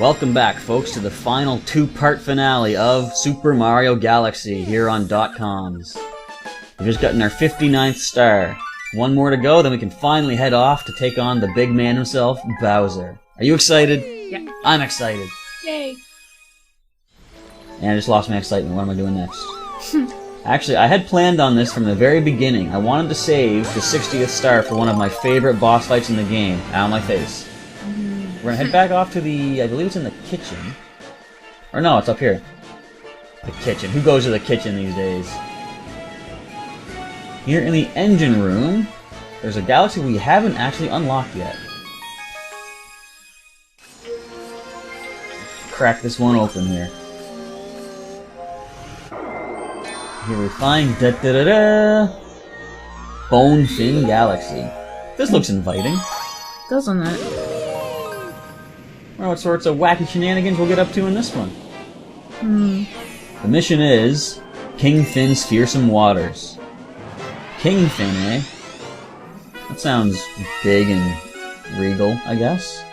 Welcome back, folks, to the final two-part finale of Super Mario Galaxy here on Dott Comms. We've just gotten our 59th star. One more to go, then we can finally head off to take on the big man himself, Bowser. Are you excited? Yeah. I'm excited. Yay. And I just lost my excitement. What am I doing next? Actually, I had planned on this from the very beginning. I wanted to save the 60th star for one of my favorite boss fights in the game. Ow, my face. We're gonna head back off to the... I believe it's in the kitchen. Or no, it's up here. The kitchen. Who goes to the kitchen these days? Here in the engine room, there's a galaxy we haven't actually unlocked yet. Crack this one open here. Here we find Bonefin Galaxy. This looks inviting. Doesn't it? I wonder what sorts of wacky shenanigans we'll get up to in this one. The mission is Kingfin's Fearsome Waters. Kingfin, eh? That sounds big and regal, I guess.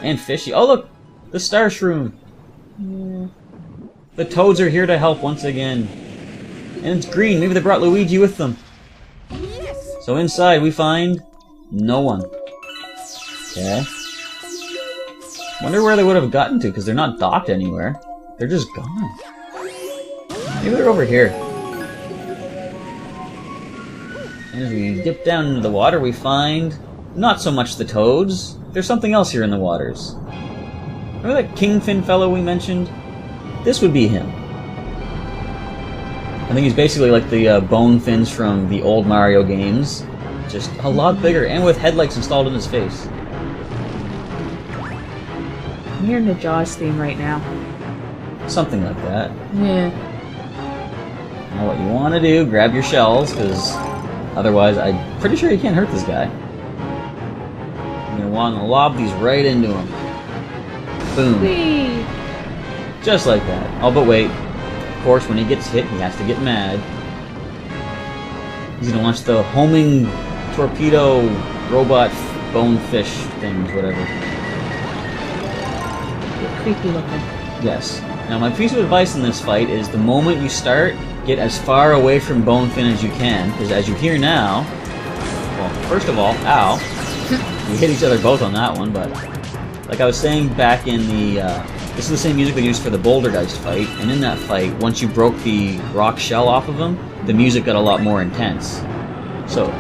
And fishy. Oh look! The Star Shroom! Yeah. The Toads are here to help once again. And it's green. Maybe they brought Luigi with them. Yes. So inside we find no one. Okay. Wonder where they would have gotten to, because they're not docked anywhere. They're just gone. Maybe they're over here. And as we dip down into the water, we find not so much the toads. There's something else here in the waters. Remember that Kingfin fellow we mentioned? This would be him. I think he's basically like the Bonefins from the old Mario games. Just a lot bigger, and with headlights installed in his face. I'm hearing the Jaws theme right now. Something like that. Yeah. Now what you want to do, grab your shells, because otherwise I'm pretty sure you can't hurt this guy. You're going to want to lob these right into him. Boom. Whee! Just like that. Oh, but wait. Of course, when he gets hit, he has to get mad. He's going to launch the homing torpedo robot bonefish things, whatever. Creepy looking. Yes. Now, my piece of advice in this fight is the moment you start, get as far away from Bonefin as you can, because as you hear now, well, first of all, ow, we hit each other both on that one, but like I was saying back in the, this is the same music they used for the Bouldergeist fight, and in that fight, once you broke the rock shell off of him, the music got a lot more intense. So,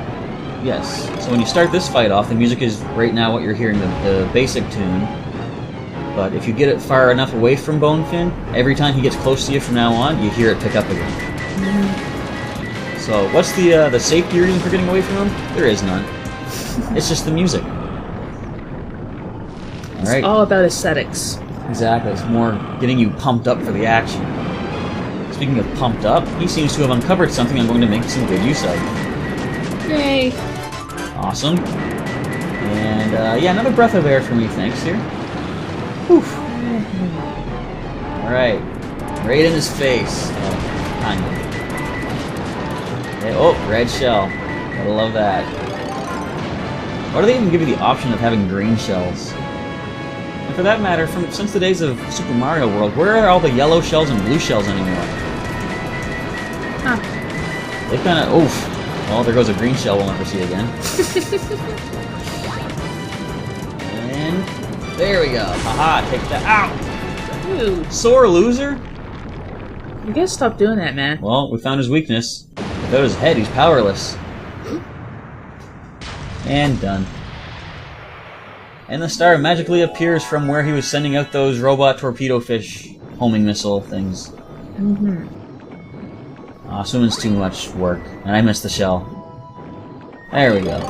yes. So when you start this fight off, the music is right now what you're hearing, the basic tune. But if you get it far enough away from Bonefin, every time he gets close to you from now on, you hear it pick up again. So, what's the safety reason for getting away from him? There is none. It's just the music. It's Alright. all about aesthetics. Exactly. It's more getting you pumped up for the action. Speaking of pumped up, he seems to have uncovered something I'm going to make some good use of. Yay! Awesome. And, yeah, another breath of air for me, thanks, here. Whew. Alright. Right in his face. Oh, kind of. Okay. Oh, red shell. Gotta love that. Why do they even give you the option of having green shells? And for that matter, since the days of Super Mario World, where are all the yellow shells and blue shells anymore? Huh. They kinda... oof. Well, there goes a green shell we'll never see again. And... there we go. Haha, take that out! Ooh. Sore loser? You gotta stop doing that, man. Well, we found his weakness. Without his head, he's powerless. And done. And the star magically appears from where he was sending out those robot torpedo fish homing missile things. Aw, swimming's too much work, and I missed the shell. There we go.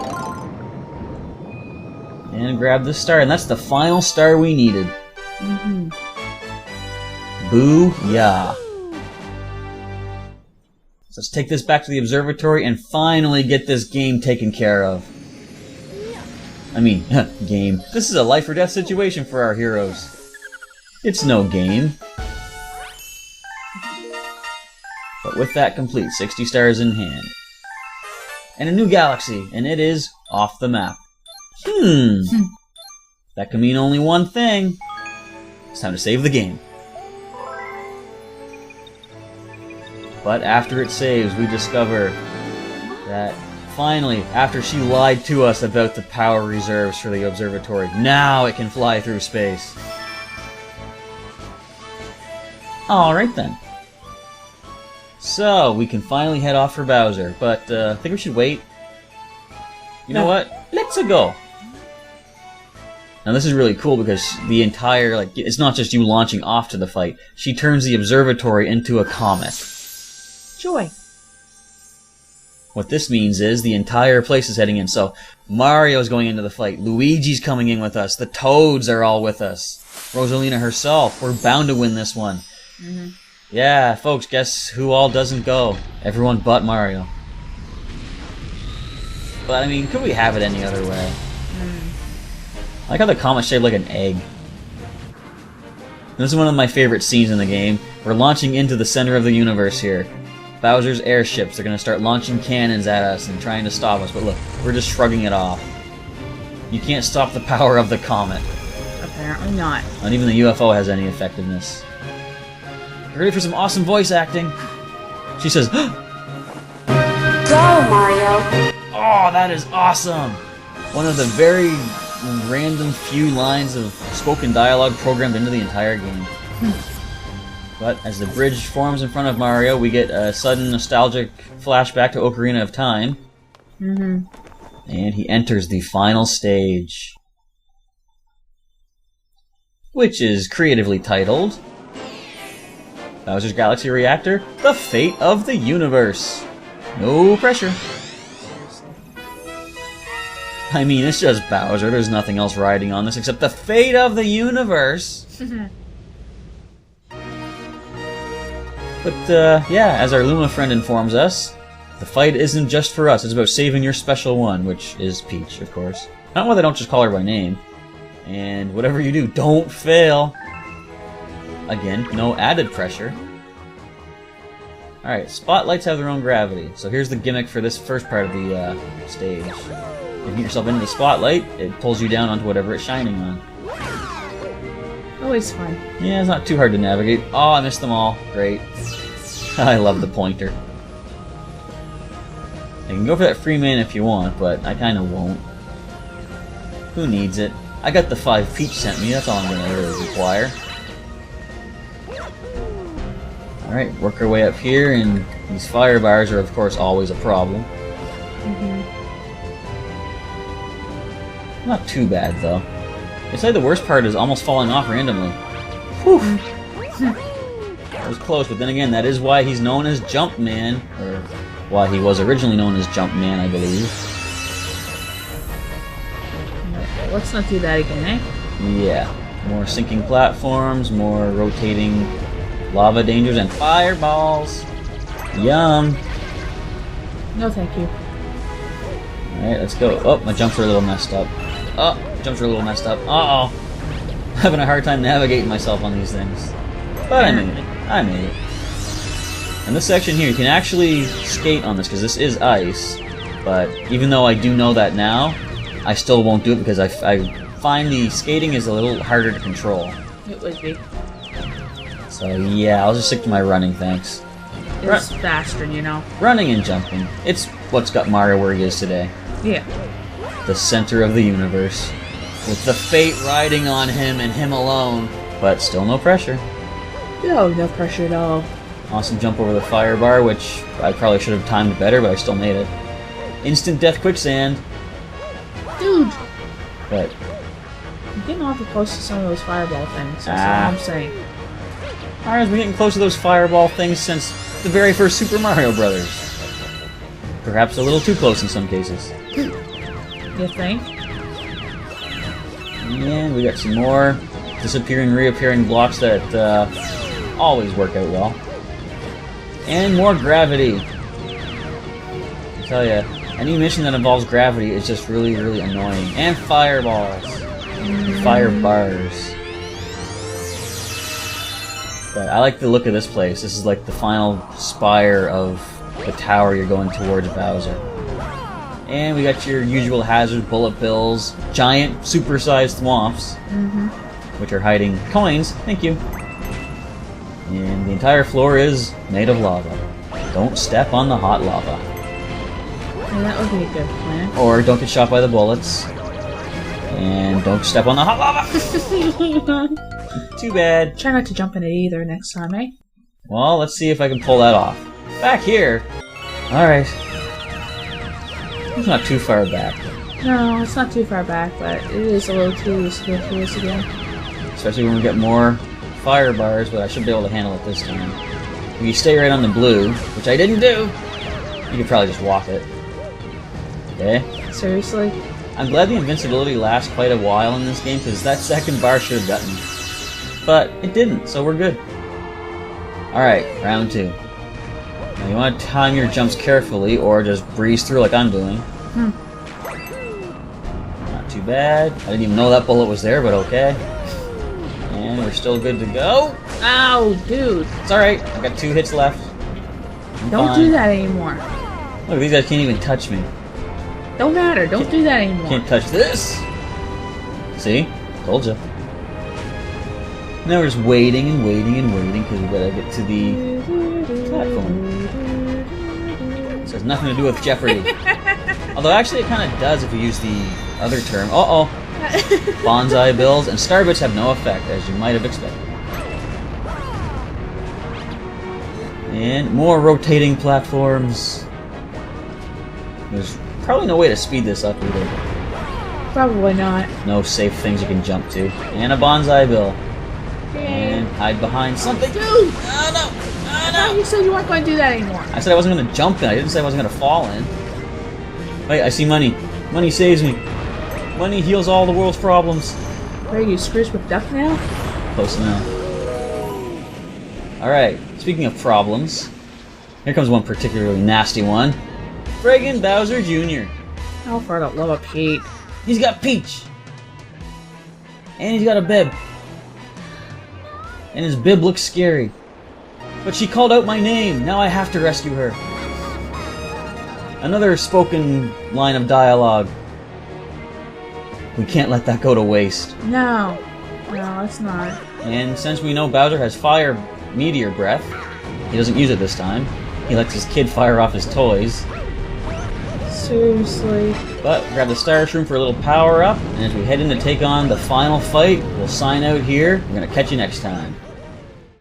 And grab the star, and that's the final star we needed. Boo-yah. So let's take this back to the observatory and finally get this game taken care of. I mean, game. This is a life or death situation for our heroes. It's no game. But with that complete, 60 stars in hand. And a new galaxy, and it is off the map. That can mean only one thing. It's time to save the game. But after it saves, we discover that finally, after she lied to us about the power reserves for the observatory, now it can fly through space. Alright then. So, we can finally head off for Bowser, but I think we should wait. You know what? Let's go! Now this is really cool because the entire, like, it's not just you launching off to the fight. She turns the observatory into a comet. Joy. What this means is the entire place is heading in. So Mario's going into the fight. Luigi's coming in with us. The Toads are all with us. Rosalina herself. We're bound to win this one. Mm-hmm. Yeah, folks, guess who all doesn't go? Everyone but Mario. But, I mean, could we have it any other way? I like how the comet's shaped like an egg. This is one of my favorite scenes in the game. We're launching into the center of the universe here. Bowser's airships are going to start launching cannons at us and trying to stop us, but look, we're just shrugging it off. You can't stop the power of the comet. Apparently not. Not even the UFO has any effectiveness. You ready for some awesome voice acting? She says, "Go, Mario!" Oh, that is awesome! One of the very random few lines of spoken dialogue programmed into the entire game. But as the bridge forms in front of Mario, we get a sudden nostalgic flashback to Ocarina of Time. Mm-hmm. And he enters the final stage, which is creatively titled Bowser's Galaxy Reactor, The Fate of the Universe. No pressure. I mean, it's just Bowser. There's nothing else riding on this except the fate of the universe. But, yeah, as our Luma friend informs us, the fight isn't just for us. It's about saving your special one, which is Peach, of course. Not why they don't just call her by name. And whatever you do, don't fail. Again, no added pressure. Alright, spotlights have their own gravity. So here's the gimmick for this first part of the stage. If you get yourself into the spotlight, it pulls you down onto whatever it's shining on. Always fun. Yeah, it's not too hard to navigate. Oh, I missed them all. Great. I love the pointer. You can go for that free mana if you want, but I kinda won't. Who needs it? I got the 5 Peach sent me, that's all I'm gonna really require. Alright, work our way up here, and these fire bars are of course always a problem. Not too bad though. It's like the worst part is almost falling off randomly. Whew! That was close, but then again, that is why he's known as Jumpman, or why he was originally known as Jumpman, I believe. Let's not do that again, eh? Yeah. More sinking platforms, more rotating lava dangers, and fireballs! Yum! No thank you. Alright, let's go. Oh, my jumps are a little messed up. Oh, jumps are a little messed up. Uh-oh! Having a hard time navigating myself on these things. But I made it. I made it. And this section here, you can actually skate on this, because this is ice. But even though I do know that now, I still won't do it because I find the skating is a little harder to control. It would be. So yeah, I'll just stick to my running, thanks. It's faster, you know. Running and jumping. It's what's got Mario where he is today. Yeah. The center of the universe. With the fate riding on him and him alone. But still no pressure. No pressure at all. Awesome jump over the fire bar, which I probably should have timed better, but I still made it. Instant death quicksand. Dude! But I'm getting awfully close to some of those fireball things, that's all I'm saying. Mario's been getting close to those fireball things since the very first Super Mario Brothers. Perhaps a little too close in some cases. You think? And we got some more disappearing, reappearing blocks that always work out well. And more gravity. I tell ya, any mission that involves gravity is just really, really annoying. And fireballs. Fire bars. But I like the look of this place. This is like the final spire of the tower you're going towards Bowser. And we got your usual hazard bullet bills, giant supersized thwomps. which are hiding coins. Thank you. And the entire floor is made of lava. Don't step on the hot lava. Yeah, that would be a good plan. Or don't get shot by the bullets. And don't step on the hot lava! Too bad. Try not to jump in it either next time, eh? Well, let's see if I can pull that off. Back here! Alright. It's not too far back. No, it's not too far back, but it is a little tedious to go through this again. Especially when we get more fire bars, but I should be able to handle it this time. If you stay right on the blue, which I didn't do, you could probably just walk it. Okay? Seriously? I'm glad the invincibility lasts quite a while in this game, because that second bar should have gotten me. But it didn't, so we're good. Alright, round 2. Now you want to time your jumps carefully, or just breeze through like I'm doing. Not too bad. I didn't even know that bullet was there, but okay. And we're still good to go. Ow, dude! It's alright, I've got 2 hits left. Don't do that anymore. Look, these guys can't even touch me. Don't matter, don't do that anymore. Can't touch this! See? Told ya. Now we're just waiting and waiting and waiting because we gotta get to the platform. This has nothing to do with Jeopardy. Although actually it kind of does if you use the other term. Uh-oh! Bonsai bills and star bits have no effect, as you might have expected. And more rotating platforms. There's probably no way to speed this up either. Probably not. No safe things you can jump to. And a bonsai bill. And hide behind something. Dude! Oh no! Oh no! You said you weren't going to do that anymore. I said I wasn't going to jump in. I didn't say I wasn't going to fall in. Wait, I see money. Money saves me. Money heals all the world's problems. Where are you, Scrooge McDuck now? Close enough. Alright, speaking of problems, here comes one particularly nasty one. Friggin' Bowser Jr. Oh, for the love of Pete. He's got Peach! And he's got a bib. And his bib looks scary. But she called out my name. Now I have to rescue her. Another spoken line of dialogue. We can't let that go to waste. No. No, it's not. And since we know Bowser has fire meteor breath, he doesn't use it this time. He lets his kid fire off his toys. Seriously. But grab the Star Shroom for a little power up, and as we head in to take on the final fight, we'll sign out here. We're gonna catch you next time.